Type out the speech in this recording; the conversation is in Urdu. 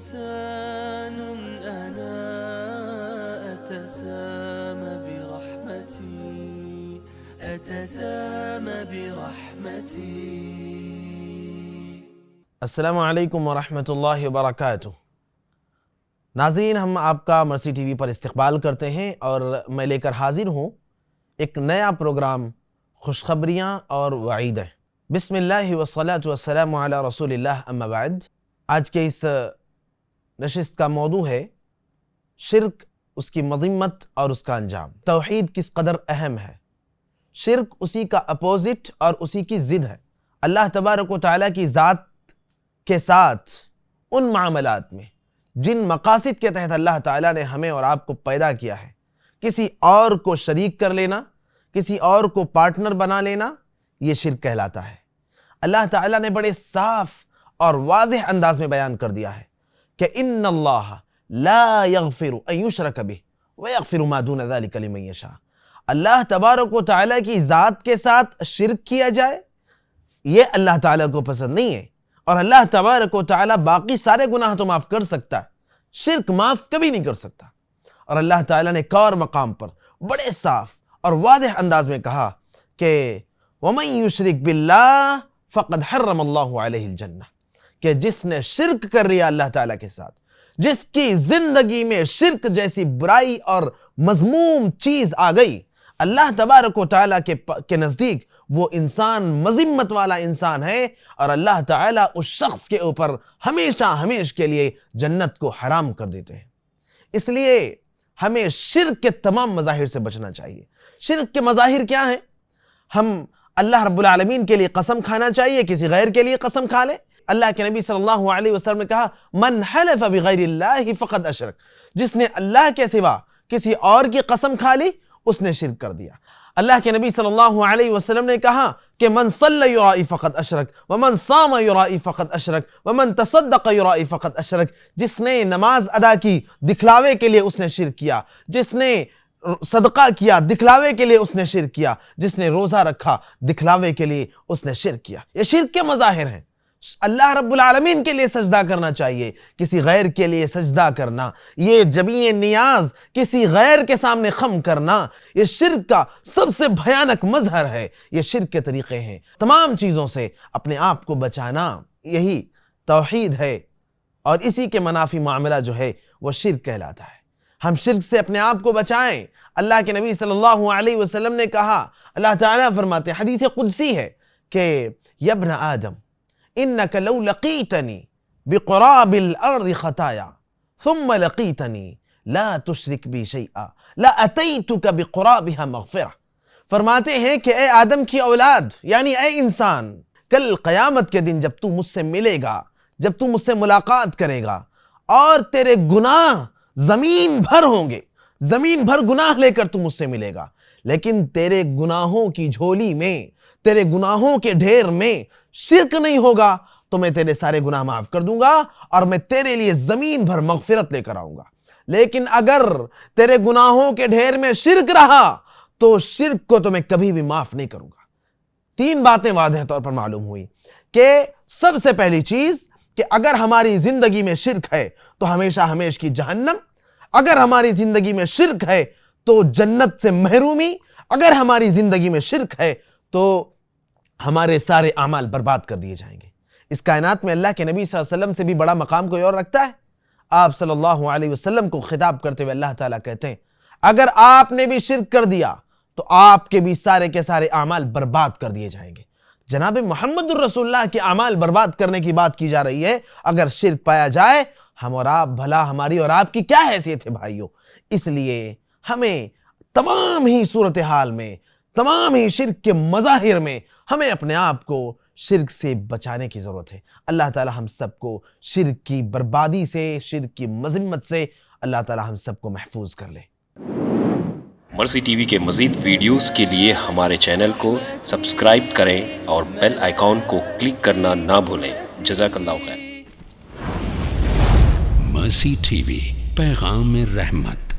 إنسان أنا أتسامى برحمتي. السلام علیکم ورحمۃ اللہ وبرکاتہ. ناظرین، ہم آپ کا مرسی ٹی وی پر استقبال کرتے ہیں اور میں لے کر حاضر ہوں ایک نیا پروگرام خوشخبریاں اور وعیدیں. بسم اللہ والصلاة والسلام علی رسول اللہ، اما بعد. آج کے اس نشست کا موضوع ہے شرک، اس کی مذمت اور اس کا انجام. توحید کس قدر اہم ہے. شرک اسی کا اپوزٹ اور اسی کی ضد ہے. اللہ تبارک و تعالیٰ کی ذات کے ساتھ ان معاملات میں جن مقاصد کے تحت اللہ تعالیٰ نے ہمیں اور آپ کو پیدا کیا ہے، کسی اور کو شریک کر لینا، کسی اور کو پارٹنر بنا لینا، یہ شرک کہلاتا ہے. اللہ تعالیٰ نے بڑے صاف اور واضح انداز میں بیان کر دیا ہے کہ ان اللہ لا یغفر ان یشرک بہ ویغفر ما دون ذلک لمن یشاء. اللہ تبارک و تعالیٰ کی ذات کے ساتھ شرک کیا جائے، یہ اللہ تعالیٰ کو پسند نہیں ہے. اور اللہ تبارک و تعالیٰ باقی سارے گناہ تو معاف کر سکتا ہے، شرک معاف کبھی نہیں کر سکتا. اور اللہ تعالیٰ نے ایک اور مقام پر بڑے صاف اور واضح انداز میں کہا کہ وَمَن يُشْرِكْ بِاللَّهِ فَقَدْ حَرَّمَ اللَّهُ عَلَيْهِ الْجَنَّةَ، کہ جس نے شرک کر لیا اللہ تعالیٰ کے ساتھ، جس کی زندگی میں شرک جیسی برائی اور مذموم چیز آ گئی، اللہ تبارک و تعالیٰ کے نزدیک وہ انسان مذمت والا انسان ہے، اور اللہ تعالیٰ اس شخص کے اوپر ہمیشہ ہمیش کے لیے جنت کو حرام کر دیتے ہیں. اس لیے ہمیں شرک کے تمام مظاہر سے بچنا چاہیے. شرک کے مظاہر کیا ہیں؟ ہم اللہ رب العالمین کے لیے قسم کھانا چاہیے، کسی غیر کے لیے قسم کھا لے. اللہ کے نبی صلی اللہ علیہ وسلم نے کہا من حلف بغیر اللہ فقد اشرک، جس نے اللہ کے سوا کسی اور کی قسم کھا لی اس نے شرک کر دیا. اللہ کے نبی صلی اللہ علیہ وسلم نے کہا کہ من صلی یرائی فقد اشرک ومن صام یرائی فقد اشرک ومن تصدق یرائی فقد اشرک. جس نے نماز ادا کی دکھلاوے کے لیے اس نے شرک کیا، جس نے صدقہ کیا دکھلاوے کے لیے اس نے شرک کیا، جس نے روزہ رکھا دکھلاوے کے لیے اس نے شرک کیا. یہ شرک کے مظاہر ہیں. اللہ رب العالمین کے لیے سجدہ کرنا چاہیے، کسی غیر کے لیے سجدہ کرنا، یہ جمیع نیاز کسی غیر کے سامنے خم کرنا، یہ شرک کا سب سے بھیانک مظہر ہے. یہ شرک کے طریقے ہیں. تمام چیزوں سے اپنے آپ کو بچانا یہی توحید ہے، اور اسی کے منافی معاملہ جو ہے وہ شرک کہلاتا ہے. ہم شرک سے اپنے آپ کو بچائیں. اللہ کے نبی صلی اللہ علیہ وسلم نے کہا، اللہ تعالیٰ فرماتے ہیں، حدیث قدسی ہے کہ یا ابن آدم انک لو لقیتنی بقراب الارض خطایا ثم لقیتنی لا تشرک بی شیئا لاتیتک بقرابها مغفرہ. فرماتے ہیں کہ اے آدم کی اولاد، یعنی اے انسان، کل قیامت کے دن جب تو مجھ سے ملے گا، جب تو مجھ سے ملاقات کرے گا اور تیرے گناہ زمین بھر ہوں گے، زمین بھر گناہ لے کر تو مجھ سے ملے گا، لیکن تیرے گناہوں کی جھولی میں، تیرے گناہوں کے ڈھیر میں شرک نہیں ہوگا، تو میں تیرے سارے گناہ معاف کر دوں گا اور میں تیرے لیے زمین بھر مغفرت لے کر آؤں گا. لیکن اگر تیرے گناہوں کے ڈھیر میں شرک رہا تو شرک کو تو میں کبھی بھی معاف نہیں کروں گا. 3 باتیں واضح طور پر معلوم ہوئی کہ سب سے پہلی چیز کہ اگر ہماری زندگی میں شرک ہے تو ہمیشہ ہمیش کی جہنم، اگر ہماری زندگی میں شرک ہے تو جنت سے محرومی، اگر ہماری زندگی میں شرک ہے تو ہمارے سارے اعمال برباد کر دیے جائیں گے. اس کائنات میں اللہ کے نبی صلی اللہ علیہ وسلم سے بھی بڑا مقام کوئی اور رکھتا ہے؟ آپ صلی اللہ علیہ وسلم کو خطاب کرتے ہوئے اللہ تعالیٰ کہتے ہیں اگر آپ نے بھی شرک کر دیا تو آپ کے بھی سارے کے سارے اعمال برباد کر دیے جائیں گے. جناب محمد الرسول اللہ کے اعمال برباد کرنے کی بات کی جا رہی ہے. اگر شرک پایا جائے، ہم اور آپ، بھلا ہماری اور آپ کی کیا حیثیت ہے بھائیوں؟ اس لیے ہمیں تمام ہی صورتحال میں، تمام ہی شرک کے مظاہر میں ہمیں اپنے آپ کو شرک سے بچانے کی ضرورت ہے. اللہ تعالی ہم سب کو شرک کی بربادی سے، شرک کی مذمت سے اللہ تعالی ہم سب کو محفوظ کر لے. مرسی ٹی وی کے مزید ویڈیوز کے لیے ہمارے چینل کو سبسکرائب کریں اور بیل آئیکن کو کلک کرنا نہ بھولیں. جزاک اللہ خیر. مرسی ٹی وی، پیغام رحمت.